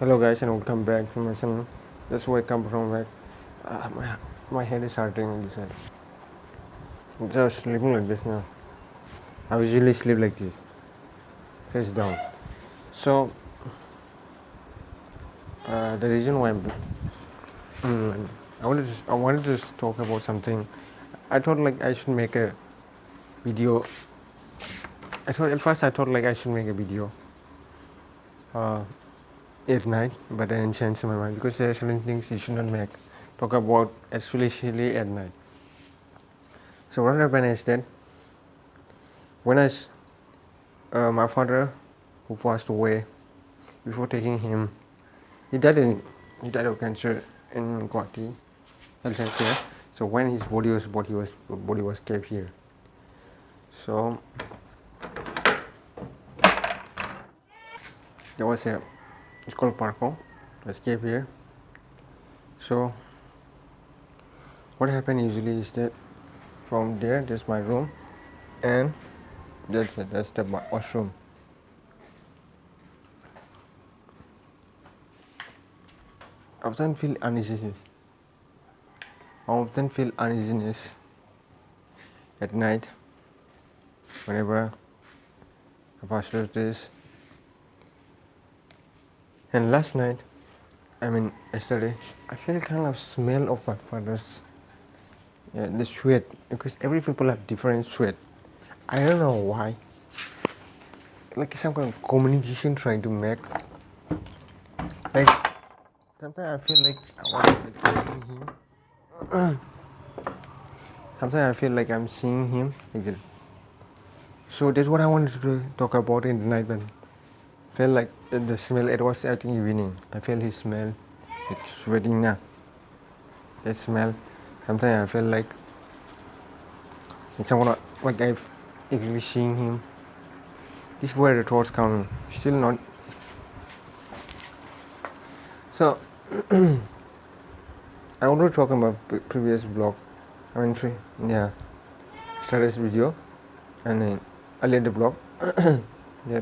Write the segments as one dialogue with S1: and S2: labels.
S1: Hello guys and welcome back to my channel. That's where I come from back. My head is hurting this side. Just sleeping like this now. I usually sleep like this, face down. So the reason why I wanted to talk about something. I thought like I should make a video. I thought like I should make a video uh, at night, but then changed my mind because there are certain things you should not make. Talk about especially at night. So what happened is that when my father, who passed away, before taking him, he died of cancer in Guwahati health center. So when his body was kept here. So there was a, it's called Parko, was kept here. So what happened usually is that from there, there's my room, and that's the washroom. I often feel uneasiness. At night whenever I pass through this. And last night, yesterday, I feel kind of smell of my father's the sweat, because every people have different sweat. I don't know why. Like some kind of communication trying to make. Like sometimes I feel like I want to like seeing him. Sometimes I feel like I'm seeing him again. So that's what I wanted to talk about in the night when felt like the smell. It was I think evening. I felt his smell, like sweating now. That smell. Sometimes I feel like someone like I've actually seeing him. This is where the thoughts come. Still not. So I want to talk about previous blog. Started video, and then earlier the blog. Yeah,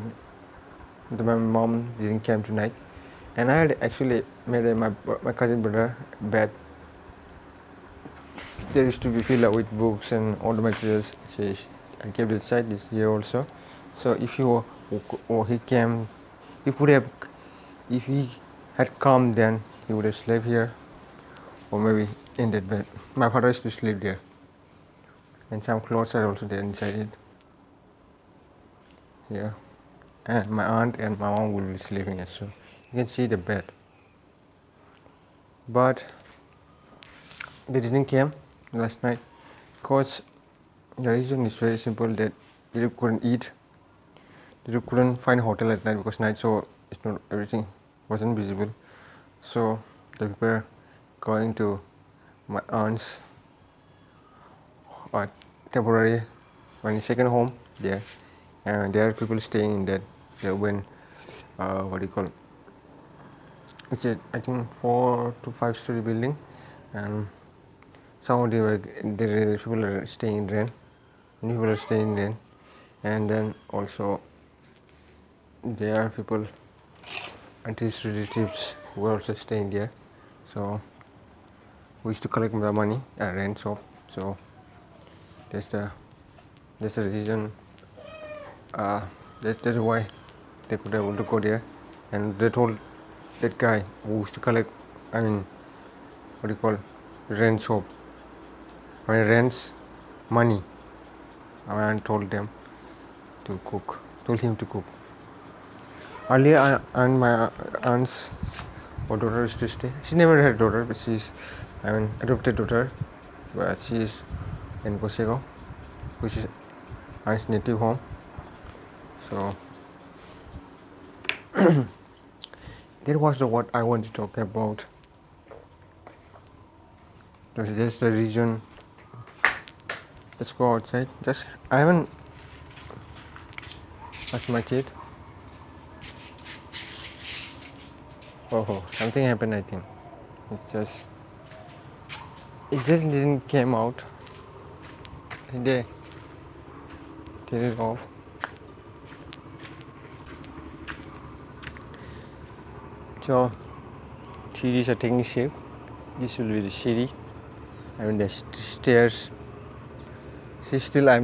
S1: my mom didn't come tonight, and I had actually made my cousin brother bed. There used to be filled up with books and all the materials. I kept it aside this year also. So if you or he came, he could have, if he had come, then he would have slept here, or maybe in that bed. My father used to sleep there, and some clothes are also there inside it. Yeah, and my aunt and my mom will be sleeping as well. You can see the bed, but they didn't come last night because the reason is very simple, that they couldn't eat. They couldn't find a hotel at night because night, so it's not, everything wasn't visible. So they were going to my aunt's temporary, my second home there, and there are people staying in that. When what do you call it? It's a, I think 4 to 5 story building, and some of the people are staying there. Many people are staying there, and then also there are people, aunties, relatives who are also staying there. So we used to collect the money at rent shop. So that's the reason. That's why they could able to go there, and they told that guy who used to collect, what do you call, rent shop, rents money. I told them to cook. Told him to cook. Earlier, and my aunt's or daughter used to stay. She never had a daughter, but she's adopted daughter, but she is in Kosego, which is aunt's native home. So that was what I want to talk about. That's the reason. Let's go outside. I haven't brushed my teeth. Oh, something happened, I think. It just didn't came out. They did it off. So series are taking shape. This will be the city. I mean the stairs. See, still I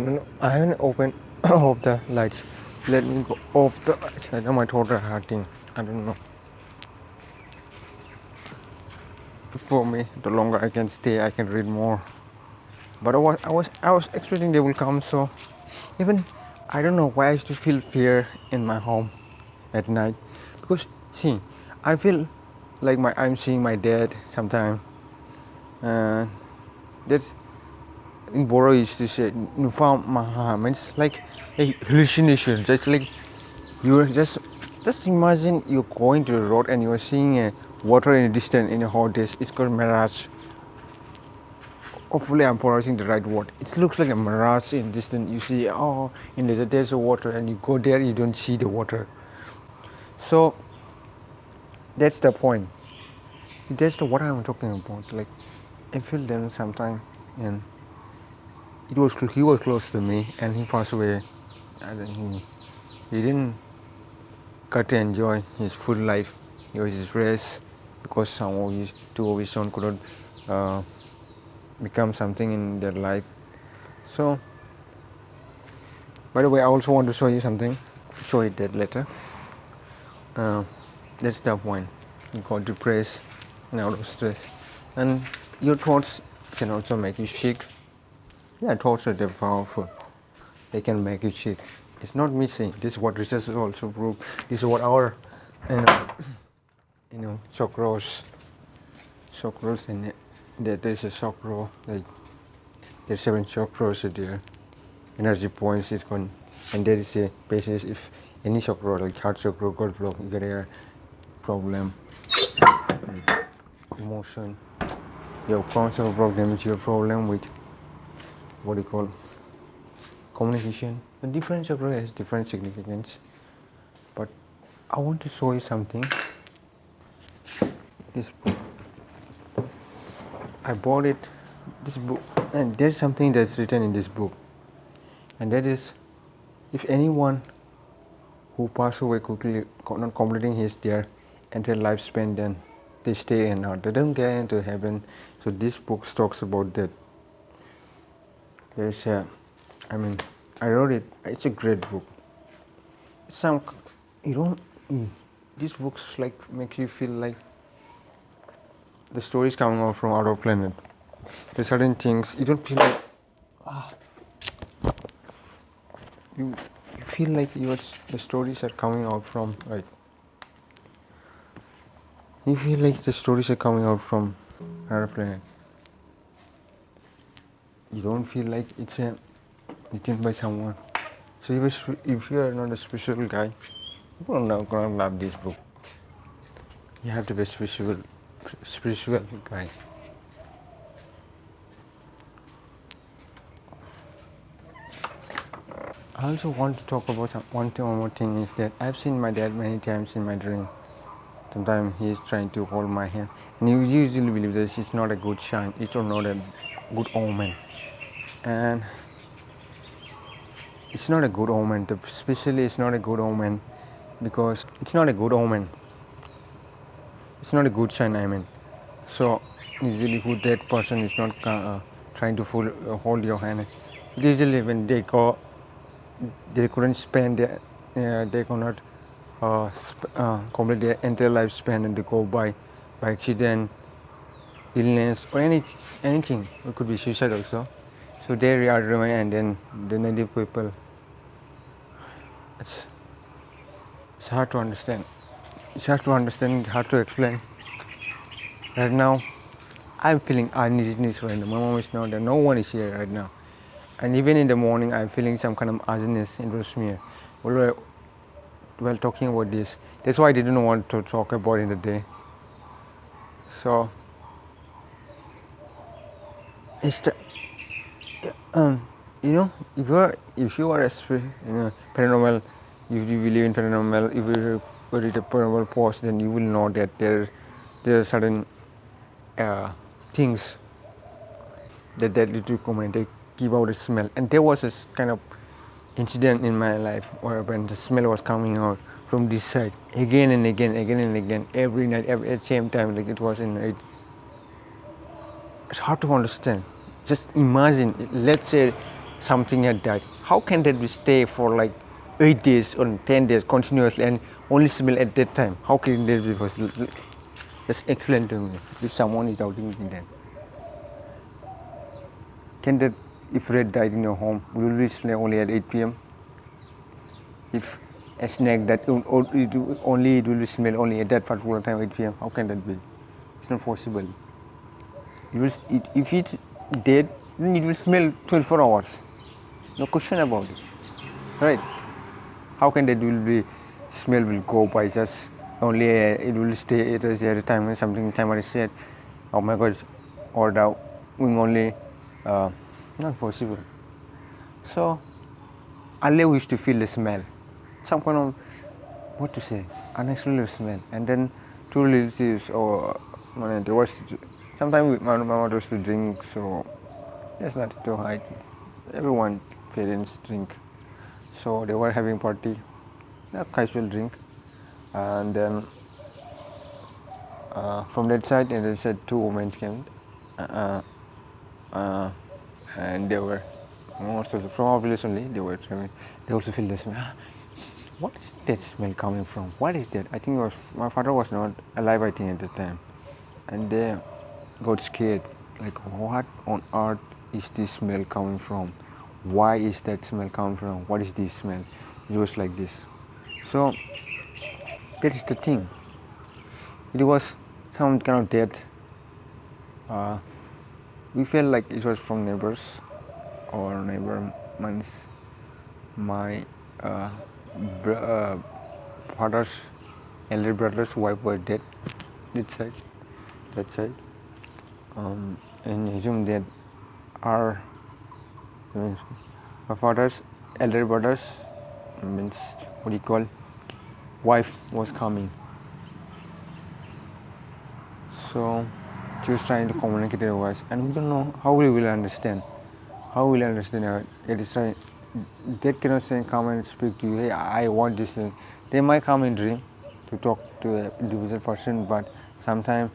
S1: haven't opened off the lights. Let me go off the lights. I know my throat are hurting. I don't know. For me, the longer I can stay, I can read more. But I was expecting they will come. So even I don't know why I used to feel fear in my home at night, because see, I feel like I'm seeing my dad sometime. That's in Boro used to say Nufa Maham. It's like a hallucination. Just like you're just imagine you're going to the road and you're seeing a water in the distance in a hot days. It's called mirage. Hopefully I'm pronouncing the right word. It looks like a mirage in distance. You see, oh, in there's a water, and you go there, you don't see the water. So that's the point. That's what I'm talking about. Like I feel them sometime, and he was close to me, and he passed away, and then he didn't got to enjoy his full life. He was his race because two of his sons couldn't uh, become something in their life. So, by the way, I also want to show you something. Show it that later. Uh, that's the point. You got depressed and out of stress, and your thoughts can also make you sick. Yeah, thoughts are they're powerful. They can make you sick. It's not me saying. This is what research also proved. This is what our, you chakras, and that there's a chakra, like there's 7 chakras there, energy points is going, and there is a basis if any chakra like heart chakra, God flow, you get a problem, emotion, your conscious problem is your problem with what you call communication. The different chakra has different significance, but I want to show you something. This book, I bought it, this book, and there's something that's written in this book, and that is, if anyone who pass away quickly, not completing their entire lifespan, then they stay in earth. They don't get into heaven. So this book talks about that. There's I wrote it. It's a great book. Some, you don't. This book's like makes you feel like the stories coming out from outer planet. There's certain things you don't feel like. You feel like the stories are coming out from right. You feel like the stories are coming out from another planet. You don't feel like it's written by someone. So if you are not a spiritual guy, you are not gonna love this book. You have to be a spiritual guy. I also want to talk about one more thing is that I've seen my dad many times in my dream. Sometimes he is trying to hold my hand, and you usually believe that it's not a good sign. It's not a good omen, and it's not a good omen. Especially, it's not a good omen because it's not a good omen. It's not a good sign. I mean, so usually, who that person is not trying to hold your hand. Usually, when they go, they couldn't spend they could not complete their entire lifespan, and they go by accident, illness, or anything. It could be suicide also. So they are remain, and then the native people. It's hard to understand. It's hard to understand. Hard to explain. Right now, I'm feeling uneasiness right now. My mom is not there. No one is here right now. And even in the morning, I'm feeling some kind of uneasiness in me. While talking about this, that's why I didn't want to talk about it in the day. So, it's the, if you are a paranormal, if you believe in paranormal, if you read a paranormal post, then you will know that there are certain things that lead to comment. They give out a smell, and there was a kind of incident in my life where when the smell was coming out from this side again and again, every night, at the same time, like it was in night. It's hard to understand. Just imagine, let's say something had died. How can that be stay for like 8 days or 10 days continuously and only smell at that time? How can that be possible? Just explain to me if someone is doubting me then. Can that, if rat died in your home, will you smell only at 8 p.m.? If a snake that it will smell only at that particular time, 8 p.m., how can that be? It's not possible. If it's dead, then it will smell 24 hours. No question about it. Right? How can that will be smell will go by just only it will stay at a time when something timer is set. Oh my god, or the wing only not possible. So earlier we used to feel the smell. Some kind of what to say, unexplainable smell. And then two relatives or there was sometimes my mother used to drink, so there's nothing to hide. Everyone parents drink. So they were having party, a casual drink, and then from that side, and they said two women came, and they were most of from our village only. They also feel the smell. What is that smell coming from? What is that? I think it was my father was not alive. I think at the time, and they got scared. Like, what on earth is this smell coming from? Why is that smell coming from? What is this smell? It was like this. So that is the thing. It was some kind of death. We felt like it was from neighbors or neighbor means my father's elder brother's wife was dead. That side. And assume that our my father's elder brother's means what do you call wife was coming. So she was trying to communicate with us, and we don't know how we will understand. How will understand it is right. They cannot say come and speak to you. Hey, I want this thing. They might come in dream to talk to a individual person, but sometimes,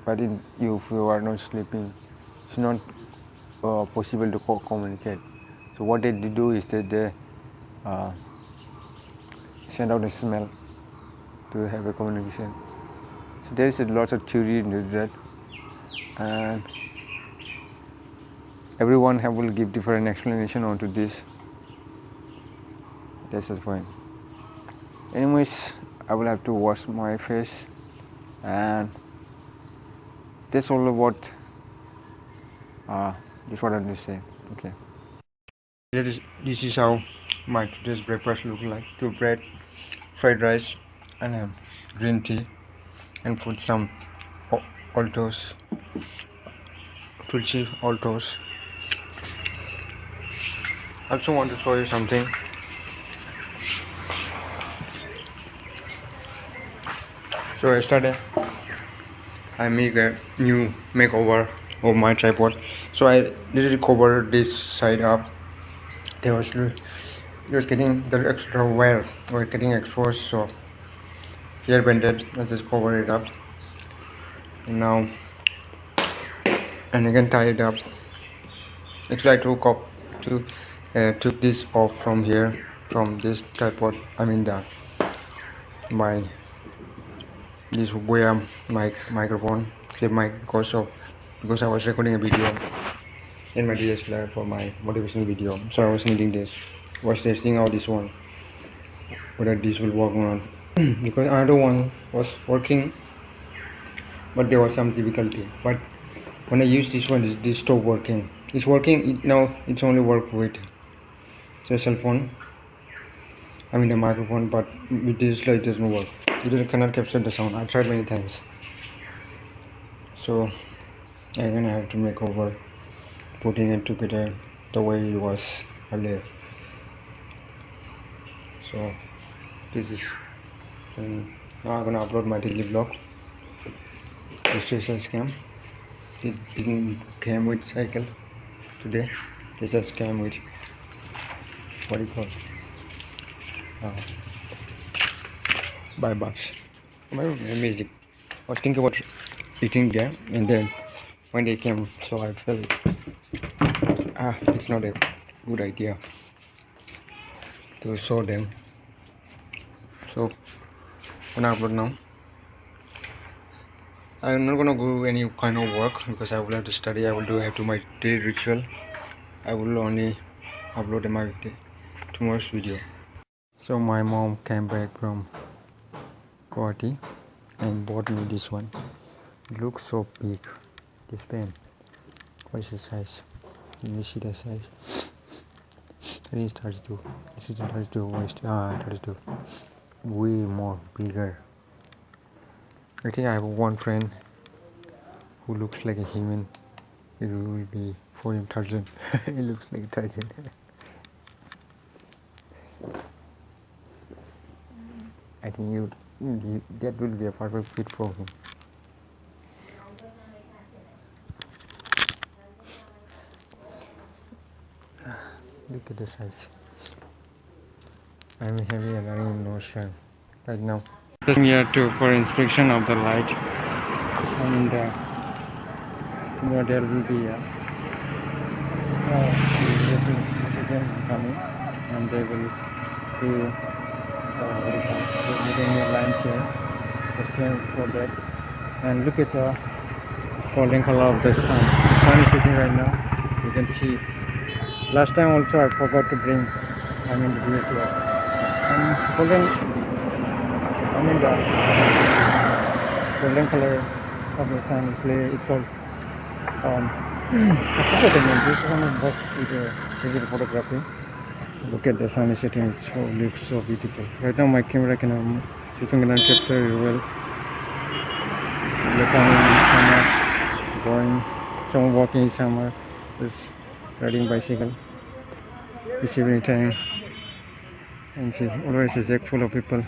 S1: but if you are not sleeping, it's not possible to communicate. So what they do is that they send out a smell to have a communication. So there is a lot of theory into that, and everyone will give different explanation onto this. That's the point. Anyways, I will have to wash my face, and that's all about this what I want to say. Okay. This is how my today's breakfast look like. 2 bread, fried rice, and green tea, and put some Altos, Tulsi Altos. I also want to show you something. So yesterday I make a new makeover of my tripod. So I literally covered this side up. There was getting the extra wire or getting exposed, so here bended. Let's just cover it up. And now and again tie it up. Actually, I took this off from here, from this tripod. I mean this where microphone clip mic because I was recording a video in my DSLR for my motivational video. So I was needing this. Was testing out this one, whether this will work or not. Because another one was working, but there was some difficulty. But when I use this one, this stopped working. It's working now. It's only work with the cell phone. I mean the microphone, but with this light it doesn't work. It cannot capture the sound. I tried many times. So again I have to make over, putting it together the way it was earlier. So this is now I'm gonna upload my daily vlog. This is a scam. It didn't came with cycle today. This is came with what do you call
S2: by bus. Amazing. I was thinking about eating there, and then when they came, so I felt it's not a good idea to show them. So gonna upload now. I'm not gonna go any kind of work because I will have to study. I will have to my daily ritual. I will only upload my tomorrow's video. So my mom came back from Guwahati and bought me this one. It looks so big. This pen. What is the size? Can you see the size? I think it's 32. This is 32 waist. 32. Way more bigger. I think I have one friend who looks like a human. It will be for him Tarzan. He looks like Tarzan. I think that will be a perfect fit for him. Look at the size. I'm having a running notion right now. Just here for inspection of the light, and there will be coming, and they will do new lines here. Just came for that, and look at the golden color of the sun. The sun is setting right now. You can see. Last time also I forgot to bring. The DSLR. And golden color of the sun is called I forgot the name. This is one work with digital photography. Look at the sun is setting. It looks so beautiful. Right now my camera cannot capture it well. Look how going. Someone walking, someone is riding bicycle. It's evening time. And see, always a jack full of people.